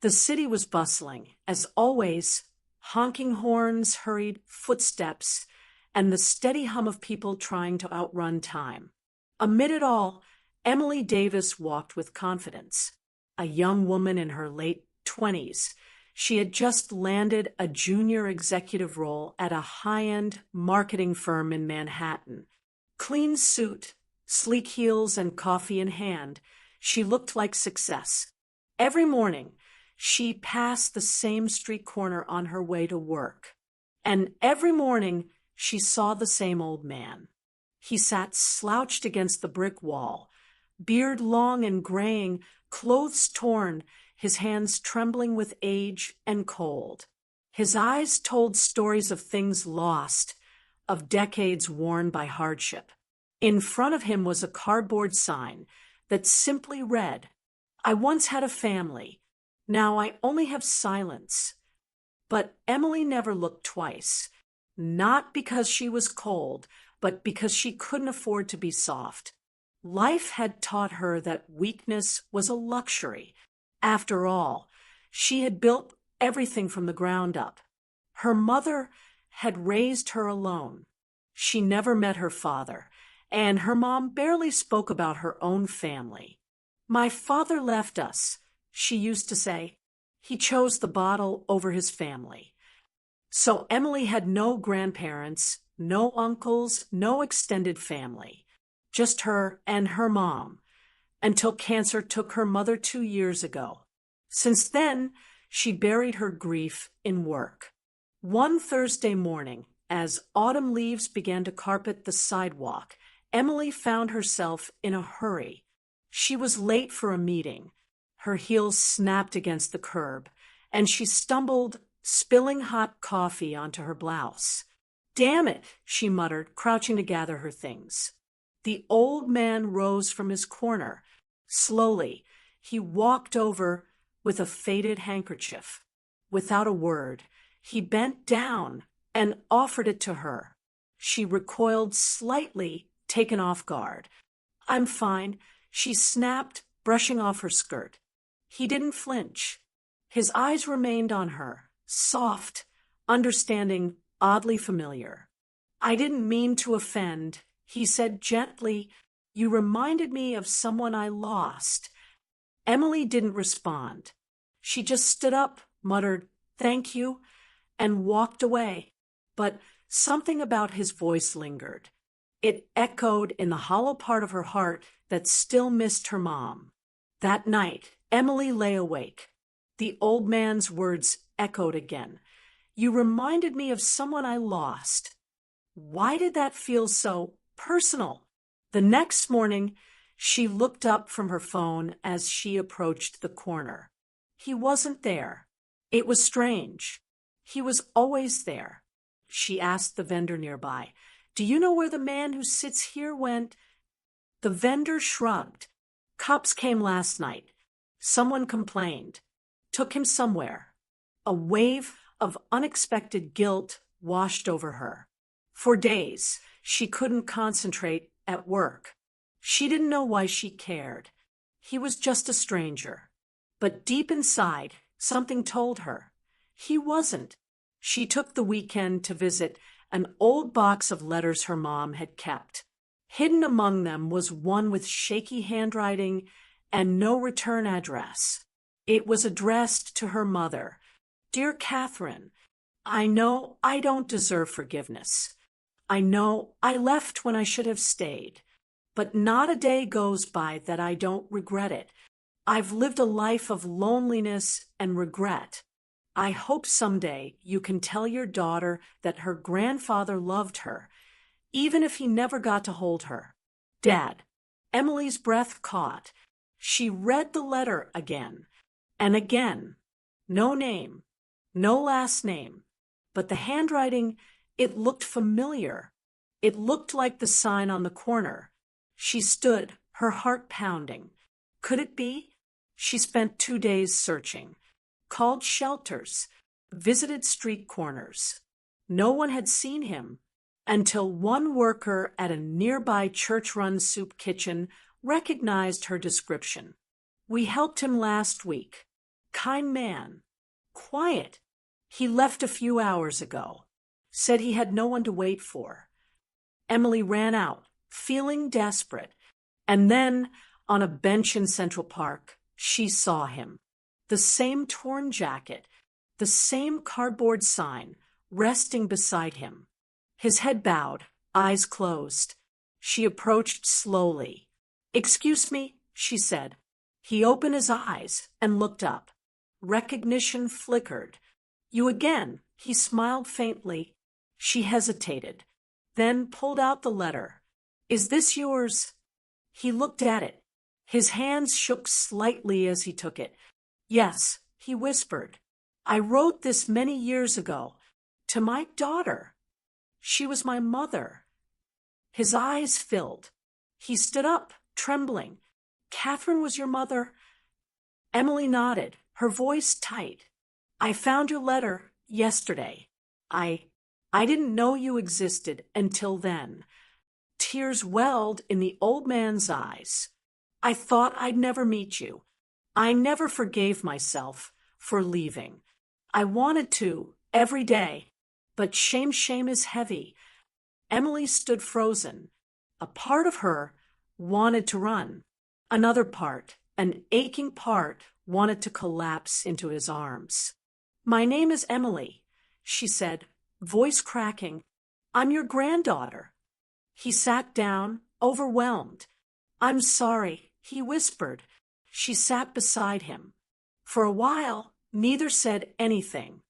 The city was bustling, as always, honking horns, hurried footsteps, and the steady hum of people trying to outrun time. Amid it all, Emily Davis walked with confidence. A young woman in her late 20s, she had just landed a junior executive role at a high-end marketing firm in Manhattan. Clean suit, sleek heels, and coffee in hand, she looked like success. Every morning, she passed the same street corner on her way to work. And every morning, she saw the same old man. He sat slouched against the brick wall, beard long and graying, clothes torn, his hands trembling with age and cold. His eyes told stories of things lost, of decades worn by hardship. In front of him was a cardboard sign that simply read, "I once had a family. Now I only have silence." But Emily never looked twice, not because she was cold, but because she couldn't afford to be soft. Life had taught her that weakness was a luxury. After all, she had built everything from the ground up. Her mother had raised her alone. She never met her father, and her mom barely spoke about her own family. "My father left us," she used to say. "He chose the bottle over his family." So Emily had no grandparents, no uncles, no extended family, just her and her mom, until cancer took her mother 2 years ago. Since then, she buried her grief in work. One Thursday morning, as autumn leaves began to carpet the sidewalk, Emily found herself in a hurry. She was late for a meeting. Her heels snapped against the curb, and she stumbled, spilling hot coffee onto her blouse. "Damn it," she muttered, crouching to gather her things. The old man rose from his corner. Slowly, he walked over with a faded handkerchief. Without a word, he bent down and offered it to her. She recoiled slightly, taken off guard. "I'm fine," she snapped, brushing off her skirt. He didn't flinch. His eyes remained on her, soft, understanding, oddly familiar. "I didn't mean to offend," he said gently. "You reminded me of someone I lost." Emily didn't respond. She just stood up, muttered, "Thank you," and walked away. But something about his voice lingered. It echoed in the hollow part of her heart that still missed her mom. That night, Emily lay awake. The old man's words echoed again. "You reminded me of someone I lost." Why did that feel so personal? The next morning, she looked up from her phone as she approached the corner. He wasn't there. It was strange. He was always there. She asked the vendor nearby, "Do you know where the man who sits here went?" The vendor shrugged. "Cops came last night. Someone complained. Took him somewhere." A wave of unexpected guilt washed over her. For days, she couldn't concentrate at work. She didn't know why she cared. He was just a stranger. But deep inside, something told her he wasn't. She took the weekend to visit an old box of letters her mom had kept. Hidden among them was one with shaky handwriting and no return address. It was addressed to her mother. "Dear Catherine, I know I don't deserve forgiveness. I know I left when I should have stayed, but not a day goes by that I don't regret it. I've lived a life of loneliness and regret. I hope someday you can tell your daughter that her grandfather loved her, even if he never got to hold her. Dad." Emily's breath caught. She read the letter again and again. No name, no last name, but the handwriting, it looked familiar. It looked like the sign on the corner. She stood, her heart pounding. Could it be? She spent 2 days searching, called shelters, visited street corners. No one had seen him until one worker at a nearby church-run soup kitchen recognized her description. "We helped him last week. kind man. Quiet. He left a few hours ago. Said he had no one to wait for. Emily ran out, feeling desperate. And then, on a bench in Central Park, she saw him. The same torn jacket, the same cardboard sign, resting beside him. His head bowed, eyes closed. She approached slowly. "Excuse me," she said. He opened his eyes and looked up. Recognition flickered. "You again," he smiled faintly. She hesitated, then pulled out the letter. "Is this yours?" He looked at it. His hands shook slightly as he took it. "Yes," he whispered. "I wrote this many years ago. To my daughter. She was my mother." His eyes filled. He stood up, trembling. "Catherine was your mother?" Emily nodded, her voice tight. "I found your letter yesterday. I didn't know you existed until then." Tears welled in the old man's eyes. "I thought I'd never meet you. I never forgave myself for leaving. I wanted to, every day. But shame is heavy." Emily stood frozen. A part of her wanted to run. Another part, an aching part, wanted to collapse into his arms. "My name is Emily," she said, voice cracking. "I'm your granddaughter." He sat down, overwhelmed. "I'm sorry," he whispered. She sat beside him. For a while, neither said anything.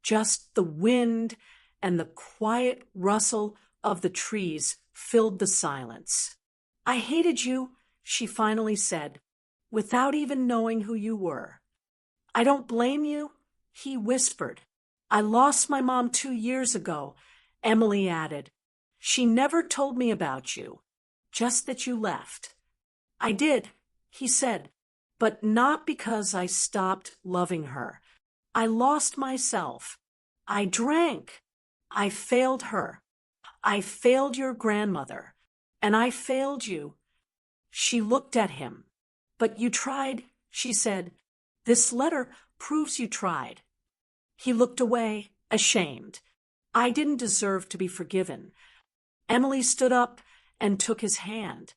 Just the wind and the quiet rustle of the trees filled the silence. "I hated you," she finally said, "without even knowing who you were." "I don't blame you," he whispered. "I lost my mom 2 years ago," Emily added. "She never told me about you, just that you left." "I did," he said, "but not because I stopped loving her. I lost myself. I drank. I failed her. I failed your grandmother. And I failed you." She looked at him. "But you tried," she said. "This letter proves you tried." He looked away, ashamed. "I didn't deserve to be forgiven." Emily stood up and took his hand.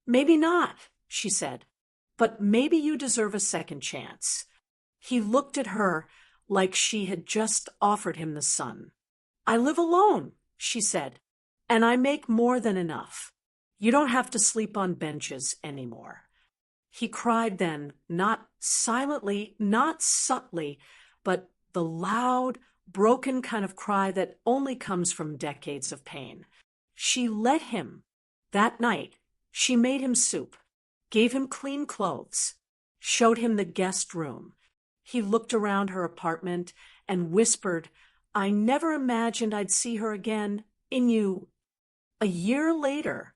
"Maybe not," she said, "but maybe you deserve a second chance." He looked at her like she had just offered him the sun. "I live alone," she said, "and I make more than enough. You don't have to sleep on benches anymore." He cried then, not silently, not subtly, but the loud, broken kind of cry that only comes from decades of pain. She let him. That night, she made him soup, gave him clean clothes, showed him the guest room. He looked around her apartment and whispered, "I never imagined I'd see her again in you." A year later,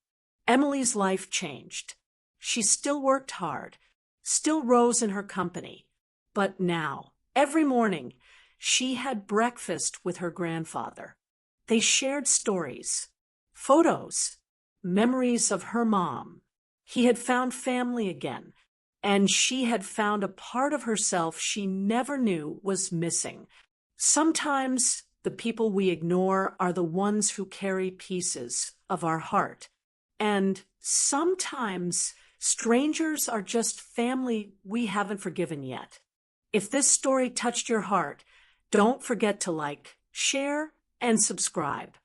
Emily's life changed. She still worked hard, still rose in her company. But now, every morning, she had breakfast with her grandfather. They shared stories, photos, memories of her mom. He had found family again, and she had found a part of herself she never knew was missing. Sometimes the people we ignore are the ones who carry pieces of our heart. And sometimes strangers are just family we haven't forgiven yet. If this story touched your heart, don't forget to like, share, and subscribe.